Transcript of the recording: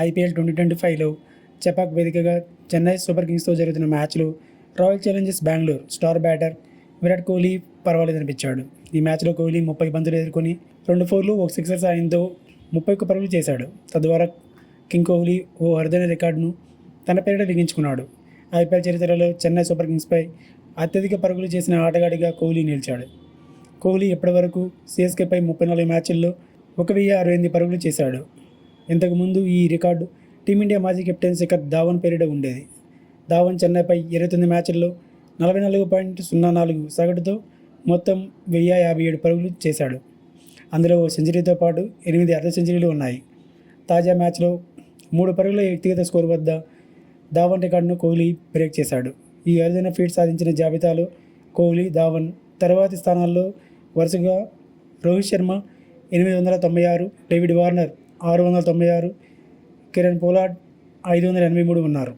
IPL 2025లో Chepauk వేదికగా Chennai super కింగ్స్తో జరుగుతున్న మ్యాచ్లో Royal Challengers Bengaluru star batter Virat Kohli పర్వాలేదనిపించాడు. ఈ మ్యాచ్లో కోహ్లీ 30 బంతులు ఎదుర్కొని 2 4లు 1 సిక్సర్ సాయంతో 31 పరుగులు చేశాడు. తద్వారా కింగ్ కోహ్లీ ఓ అరుదైన రికార్డును తన పేరిట లిఖించుకున్నాడు. ఐపీఎల్ చరిత్రలో చెన్నై సూపర్ కింగ్స్పై అత్యధిక పరుగులు చేసిన ఆటగాడిగా కోహ్లీ నిలిచాడు. కోహ్లీ ఇప్పటివరకు సిఎస్కేపై 34 మ్యాచ్ల్లో 1068 పరుగులు చేశాడు. ఇంతకుముందు ఈ రికార్డు టీమిండియా మాజీ కెప్టెన్ శిఖర్ ధావన్ పేరిట ఉండేది. ధావన్ చెన్నైపై 29 మ్యాచ్ల్లో 44.04 సగటుతో మొత్తం 1057 పరుగులు చేశాడు. అందులో ఓ సెంచరీతో పాటు 8 అర్ధ సెంచరీలు ఉన్నాయి. తాజా మ్యాచ్లో 3 పరుగుల వ్యక్తిగత స్కోరు వద్ద ధావన్ రికార్డును కోహ్లీ బ్రేక్ చేశాడు. ఈ అరుదైన ఫీట్ సాధించిన జాబితాలో కోహ్లీ, ధావన్ తర్వాతి స్థానాల్లో వరుసగా Rohit Sharma 896, David Warner 696, Kiran Pollard 583 ఉన్నారు.